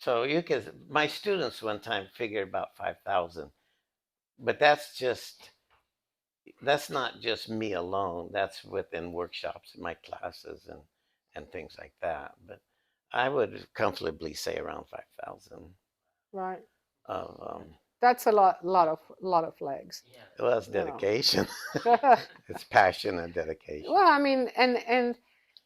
So my students one time figured about 5,000, but that's not just me alone. That's within workshops, my classes, and things like that. But I would comfortably say around 5,000 Right. of That's a lot of legs, well, that's you know. dedication. It's passion and dedication. Well, I mean, and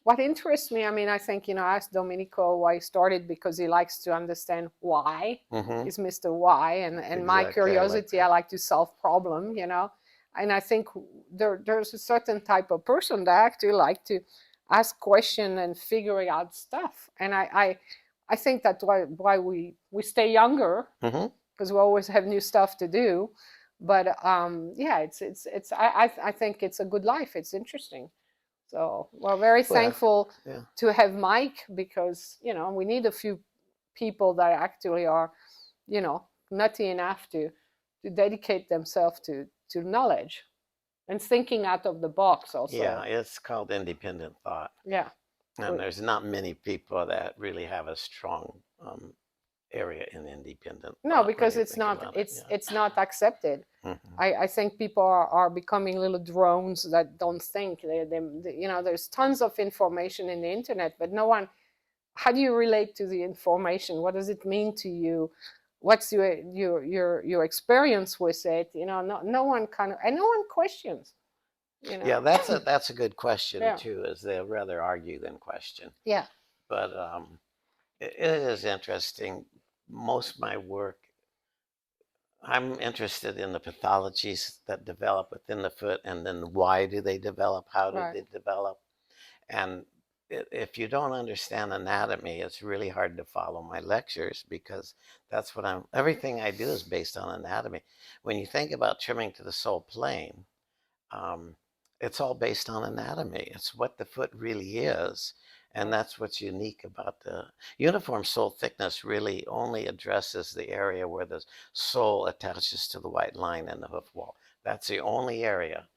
what interests me, I mean, I think, I asked Domenico why he started because he likes to understand why. Hmm. He's Mr. Why, and my Exactly. I like curiosity, I that. like to solve problem. And I think there's a certain type of person that actually like to ask question and figuring out stuff. And I think that's why we stay younger Hmm. because we always have new stuff to do. But yeah, I think it's a good life. It's interesting. So we're very Well, thankful yeah. to have Mike because we need a few people that actually are nutty enough to dedicate themselves to knowledge and thinking out of the box Yeah, also. it's called independent thought. Yeah. And there's not many people that really have a strong area in independent No, thought when because you it's think not about it. it's Yeah. it's not accepted. Hmm. I think people are becoming little drones that don't think. There's tons of information in the internet, but no one. How do you relate to the information? What does it mean to you? What's your experience with it? No one and no one questions. You Yeah, know, that's a good question yeah, too, is they'll rather argue than question. yeah, But it is interesting. Most of my work, I'm interested in the pathologies that develop within the foot, and then why do they develop? How do right. they develop? And if you don't understand anatomy, it's really hard to follow my lectures because everything I do is based on anatomy. When you think about trimming to the sole plane, um, it's all based on anatomy. It's what the foot really is. And Right. that's what's unique about the uniform sole thickness really only addresses the area where the sole attaches to the white line in the hoof wall. That's the only area.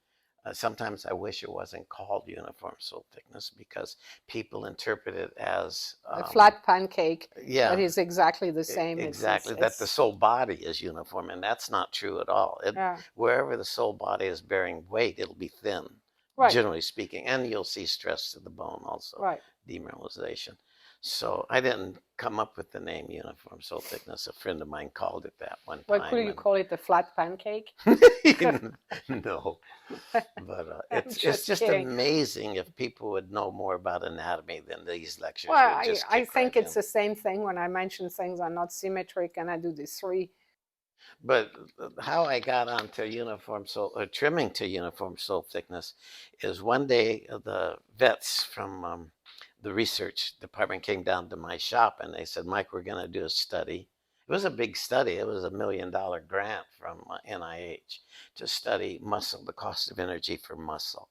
Sometimes I wish it wasn't called uniform sole thickness because people interpret it as, A flat pancake that yeah, is exactly the same. exactly, that the sole body is uniform, and that's not true at all. Yeah, Wherever the sole body is bearing weight, it'll be thin, right, generally speaking, and you'll see stress to the bone also, right. demineralization. So I didn't come up with the name uniform sole thickness. A friend of mine called it that one Why could time, you and call it a flat pancake? no, but I'm it's just just kidding. amazing if people would know more about anatomy than these lectures Well, would I, just I kick think right it's in. the same thing when I mention things are not symmetric and I do the three. But how I got onto uniform sole trimming to uniform sole thickness is one day the vets from the research department came down to my shop and they said, Mike, we're going to do a study. It was a big study. It was $1 million grant from NIH to study muscle, the cost of energy for muscle.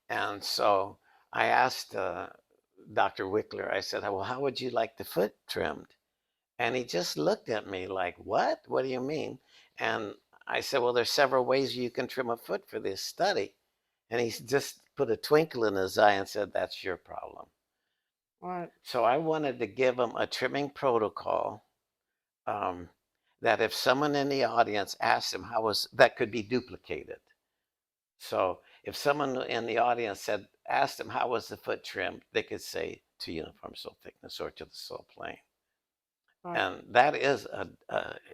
And so I asked Dr. Wickler, I said, well, how would you like the foot trimmed? And he just looked at me like, what? What do you mean? And I said, well, there's several ways you can trim a foot for this study. And he just put a twinkle in his eye and said, that's your problem. Right. So I wanted to give him a trimming protocol um, that if someone in the audience asked him how was that could be duplicated. So if someone in the audience asked him how was the foot trimmed, they could say to uniform sole thickness or to the sole plane. Right. And that is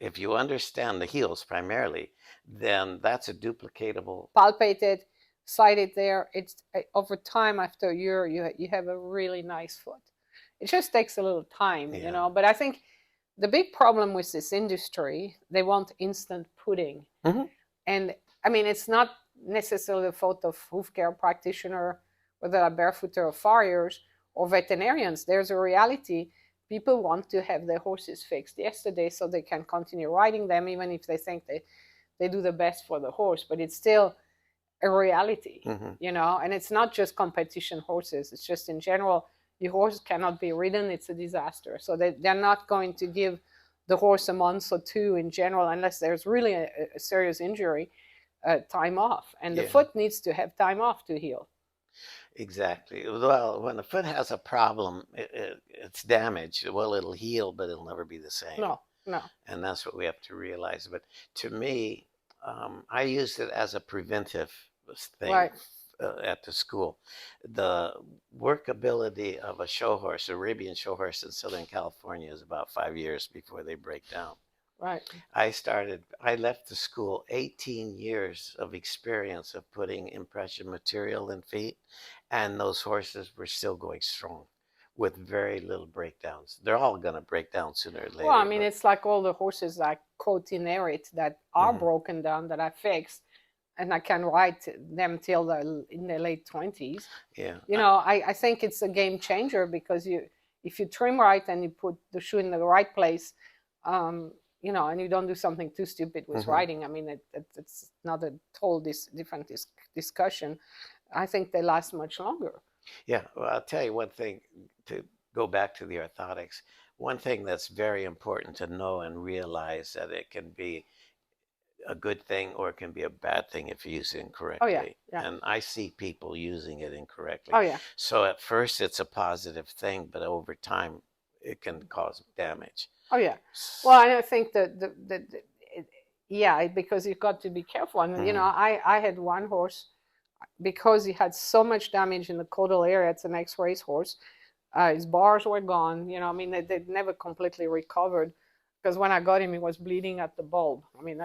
if you understand the heels primarily, then that's a duplicatable. Palpate it, slide it there. It's over time after a year, you have a really nice foot. It just takes a little time, Yeah. But I think the big problem with this industry, they want instant pudding. Hmm. And I mean, it's not necessarily the fault of hoof care practitioner, whether they're barefooter or farriers or veterinarians. There's a reality. People want to have their horses fixed yesterday so they can continue riding them, even if they think they do the best for the horse. But it's still a reality, Hmm. and it's not just competition horses. It's just in general, your horse cannot be ridden. It's a disaster. So they're not going to give the horse a month or two in general, unless there's really a serious injury, time off. And the Yeah, foot needs to have time off to heal. exactly. Well, when the foot has a problem, it's damaged, well, it'll heal, but it'll never be the same. No, no. And that's what we have to realize. But to me, I used it as a preventive thing Right. at the school. The workability of a show horse, Arabian show horse in Southern California, is about 5 years before they break down. Right. I left the school 18 years of experience of putting impression material in feet, and those horses were still going strong with very little breakdowns. They're all going to break down sooner or later. Well, I mean, but- it's like all the horses I quote inherit that are Mhm. broken down that I fixed, and I can ride them till in their late 20s. yeah. You know, I think it's a game changer because if you trim right and you put the shoe in the right place, you know, and you don't do something too stupid with Mhm. riding. I mean, it's not a whole different discussion. I think they last much longer. Yeah, well, I'll tell you one thing to go back to the orthotics. One thing that's very important to know and realize that it can be a good thing or it can be a bad thing if you use it incorrectly. Oh, yeah. And I see people using it incorrectly. Oh, yeah. So at first it's a positive thing, but over time it can cause damage. Oh, yeah. Well, I think yeah, because you've got to be careful. And, you know, I had one horse, because he had so much damage in the caudal area, it's an ex-race horse. His bars were gone. You know, I mean, they never completely recovered because when I got him, he was bleeding at the bulb. I mean,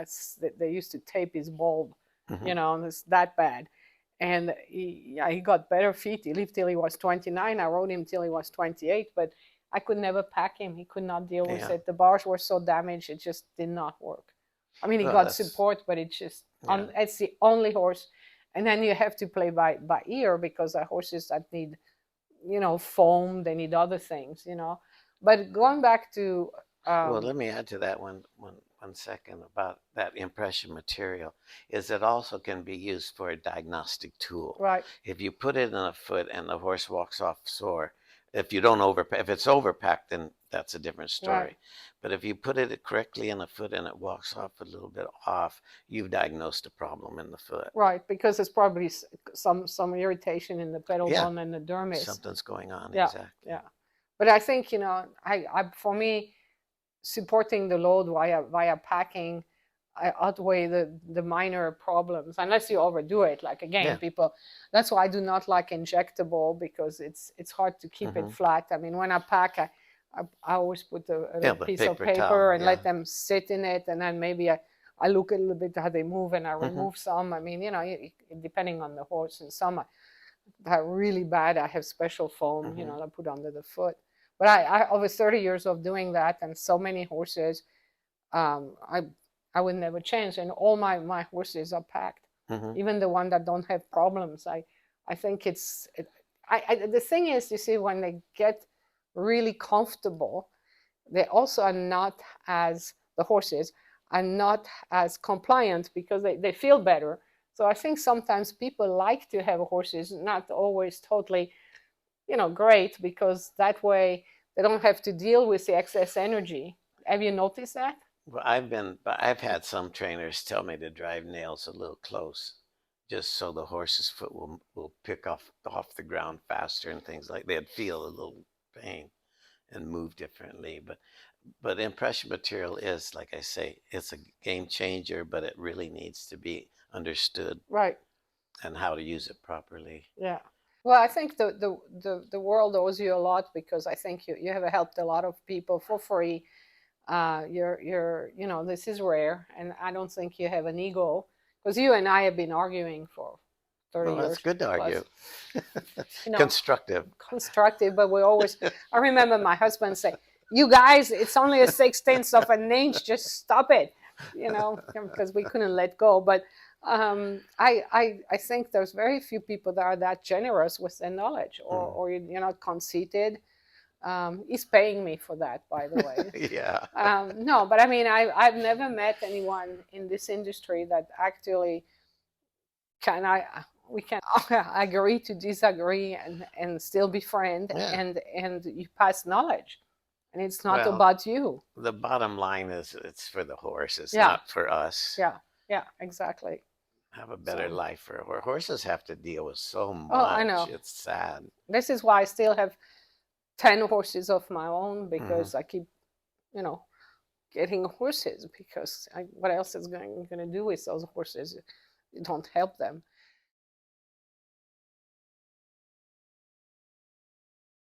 they used to tape his bulb, you know, and it's that bad. And he got better feet. He lived till he was 29. I rode him till he was 28, but I could never pack him. He could not deal with it. The bars were so damaged, it just did not work. I mean, he got support, but it just, it's the only horse. And then you have to play by ear because the horses that need, you know, foam, they need other things, you know. But going back to... well, let me add to that one second about that impression material, is it also can be used for a diagnostic tool. Right. If you put it in a foot and the horse walks off sore, if you don't if it's overpacked, then that's a different story. Right. But if you put it correctly in a foot and it walks off a little bit off, you've diagnosed a problem in the foot. Right, because it's probably some irritation in the pedal bone and the dermis. Something's going on. Yeah, exactly. Yeah. But I think, you know, I for me, supporting the load via packing, I outweigh the minor problems, unless you overdo it. Like, again, people, that's why I do not like injectable, because it's hard to keep it flat. I mean, when I pack, I always put a piece of paper towel, and let them sit in it, and then maybe I look a little bit how they move, and I remove some. I mean, you know, depending on the horse, and some are really bad. I have special foam, you know, that I put under the foot. But I over 30 years of doing that, and so many horses, I would never change. And all my horses are packed, even the one that don't have problems. I think the thing is, you see, when they get really comfortable, they also are not as, the horses are not as compliant because they feel better. So I think sometimes people like to have horses not always totally, you know, great, because that way they don't have to deal with the excess energy. Have you noticed that? Well, I've had some trainers tell me to drive nails a little close, just so the horse's foot will pick off the ground faster and things like that. They'd feel a little pain and move differently. But impression material is, like I say, it's a game changer, but it really needs to be understood. Right. And how to use it properly. Yeah. Well, I think the world owes you a lot, because I think you have helped a lot of people for free. You know, this is rare, and I don't think you have an ego, because you and I have been arguing for 30 years. That's good to argue. You know, constructive, but we always, I remember my husband saying, "You guys, it's only a 1/16 of an inch, just stop it," you know, because we couldn't let go. But I think there's very few people that are that generous with their knowledge, or you're not conceited. He's paying me for that, by the way. Yeah. No, but I mean, I've never met anyone in this industry that actually we can agree to disagree and still be friends, and you pass knowledge, and it's not about you. The bottom line is, it's for the horse. It's not for us. Yeah, exactly. Have a better life for horses. Have to deal with so much. Oh, I know. It's sad. This is why I still have 10 horses of my own because I keep, you know, getting horses because what else is going to do with those horses? You don't help them.